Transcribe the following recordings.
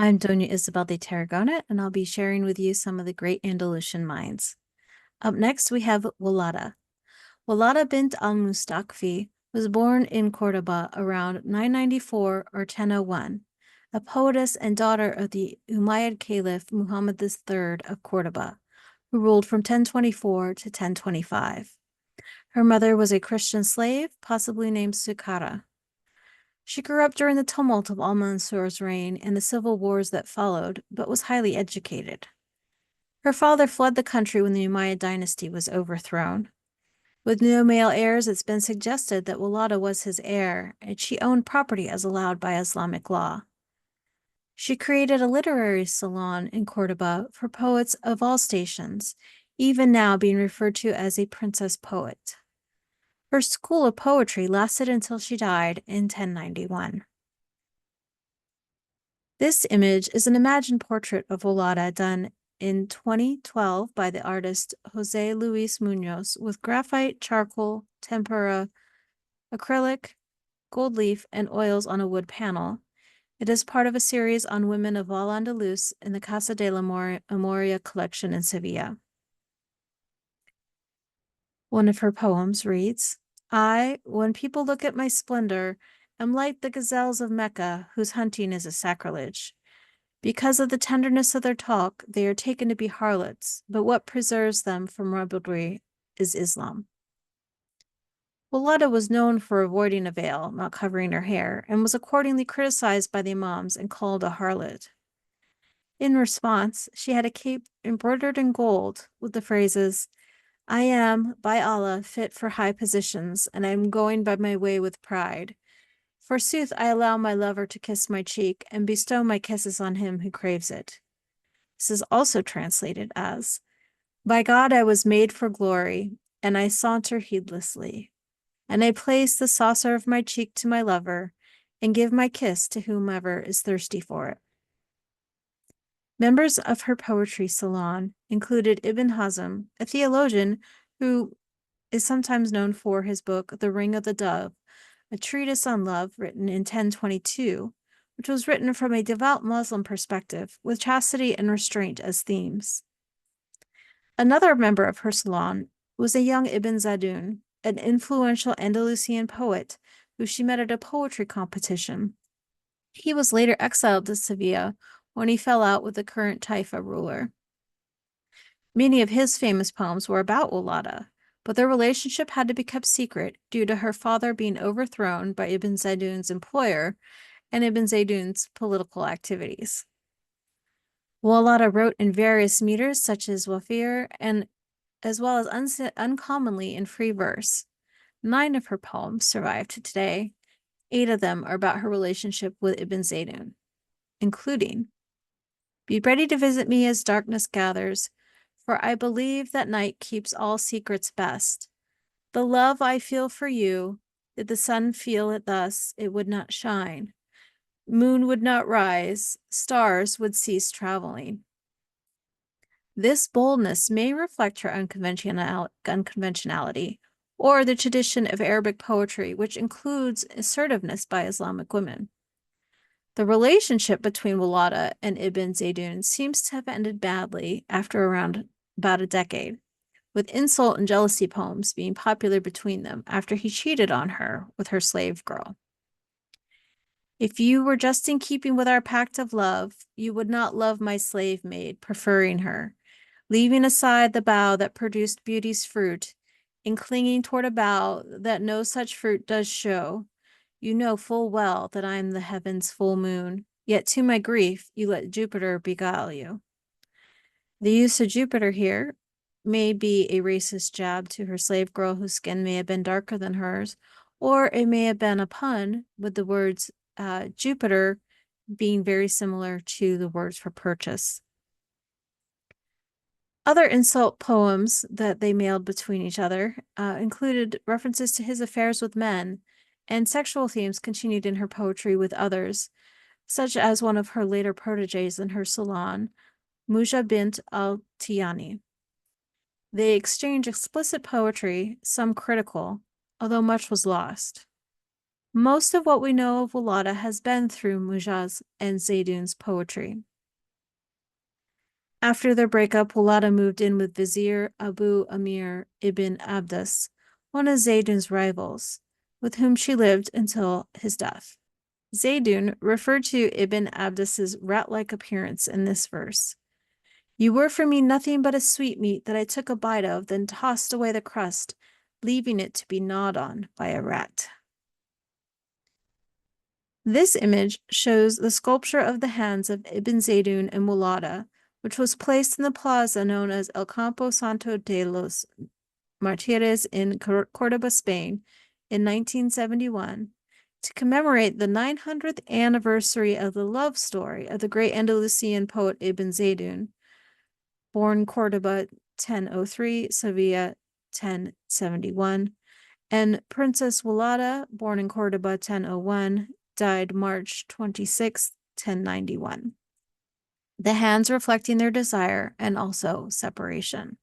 I'm Doña Isabel de Tarragona, and I'll be sharing with you some of the great Andalusian minds. Up next, we have Wallada. Wallada bint al-Mustakfi was born in Cordoba around 994 or 1001, a poetess and daughter of the Umayyad Caliph Muhammad III of Cordoba, who ruled from 1024 to 1025. Her mother was a Christian slave, possibly named Sukara. She grew up during the tumult of al-Mansur's reign and the civil wars that followed, but was highly educated. Her father fled the country when the Umayyad dynasty was overthrown. With no male heirs, it's been suggested that Wallada was his heir, and she owned property as allowed by Islamic law. She created a literary salon in Cordoba for poets of all stations, even now being referred to as a princess poet. Her school of poetry lasted until she died in 1091. This image is an imagined portrait of Wallada done in 2012 by the artist Jose Luis Munoz with graphite, charcoal, tempera, acrylic, gold leaf, and oils on a wood panel. It is part of a series on women of Al-Andalus in the Casa de la Amoria collection in Sevilla. One of her poems reads, when people look at my splendor, am like the gazelles of Mecca, whose hunting is a sacrilege. Because of the tenderness of their talk, they are taken to be harlots, but what preserves them from ribaldry is Islam. Wallada was known for avoiding a veil, not covering her hair, and was accordingly criticized by the imams and called a harlot. In response, she had a cape embroidered in gold with the phrases, I am, by Allah, fit for high positions, and I am going by my way with pride. Forsooth, I allow my lover to kiss my cheek and bestow my kisses on him who craves it. This is also translated as, by God, I was made for glory, and I saunter heedlessly, and I place the saucer of my cheek to my lover, and give my kiss to whomever is thirsty for it. Members of her poetry salon included Ibn Hazm, a theologian who is sometimes known for his book, The Ring of the Dove, a treatise on love written in 1022, which was written from a devout Muslim perspective, with chastity and restraint as themes. Another member of her salon was a young Ibn Zadun, an influential Andalusian poet who she met at a poetry competition. He was later exiled to Sevilla when he fell out with the current Taifa ruler. Many of his famous poems were about Wallada, but their relationship had to be kept secret due to her father being overthrown by Ibn Zadun's employer and Ibn Zadun's political activities. Wallada wrote in various meters such as wafir and as well as uncommonly in free verse. 9 of her poems survive to today. 8 of them are about her relationship with Ibn Zadun, including, Be ready to visit me as darkness gathers, for I believe that night keeps all secrets best. The love I feel for you, did the sun feel it thus, it would not shine. Moon would not rise, stars would cease traveling. This boldness may reflect her unconventionality, or the tradition of Arabic poetry, which includes assertiveness by Islamic women. The relationship between Wallada and Ibn Zadun seems to have ended badly after about a decade, with insult and jealousy poems being popular between them after he cheated on her with her slave girl. If you were just in keeping with our pact of love, you would not love my slave maid, preferring her, leaving aside the bough that produced beauty's fruit, and clinging toward a bough that no such fruit does show. You know full well that I am the heaven's full moon, yet to my grief you let Jupiter beguile you. The use of Jupiter here may be a racist jab to her slave girl whose skin may have been darker than hers, or it may have been a pun with the words Jupiter being very similar to the words for purchase. Other insult poems that they mailed between each other included references to his affairs with men, and sexual themes continued in her poetry with others, such as one of her later proteges in her salon, Muja bint al-Tiyani. They exchanged explicit poetry, some critical, although much was lost. Most of what we know of Wallada has been through Mujaz and Zaydun's poetry. After their breakup, Wallada moved in with Vizier Abu Amir ibn Abdas, one of Zaydun's rivals, with whom she lived until his death. Zaydun referred to Ibn Abdas's rat-like appearance in this verse. You were for me nothing but a sweetmeat that I took a bite of, then tossed away the crust, leaving it to be gnawed on by a rat. This image shows the sculpture of the hands of Ibn Zaydun and Wallada, which was placed in the plaza known as El Campo Santo de los Martires in Córdoba, Spain, in 1971, to commemorate the 900th anniversary of the love story of the great Andalusian poet Ibn Zaydun, born Córdoba 1003, Sevilla 1071, and Princess Wallada, born in Córdoba 1001, died March 26, 1091. The hands reflecting their desire and also separation.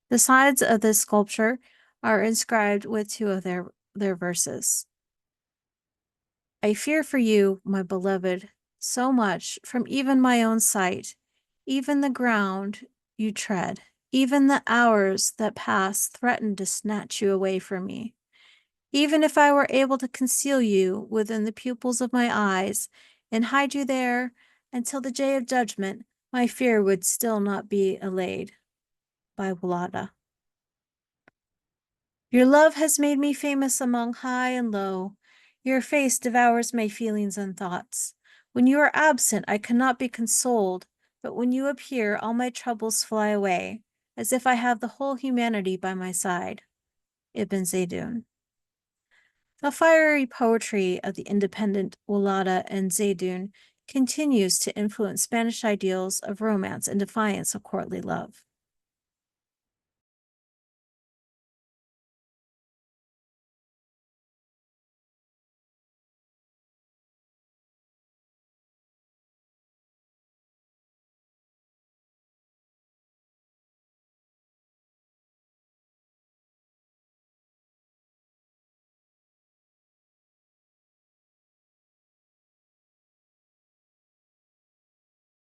The sides of this sculpture are inscribed with two of their verses. I fear for you, my beloved, so much from even my own sight, even the ground you tread, even the hours that pass threaten to snatch you away from me. Even if I were able to conceal you within the pupils of my eyes and hide you there until the day of judgment, my fear would still not be allayed. By Wallada. Your love has made me famous among high and low. Your face devours my feelings and thoughts. When you are absent, I cannot be consoled, but when you appear, all my troubles fly away, as if I have the whole humanity by my side. Ibn Zaydun. The fiery poetry of the independent Wallada and Zaydun continues to influence Spanish ideals of romance and defiance of courtly love.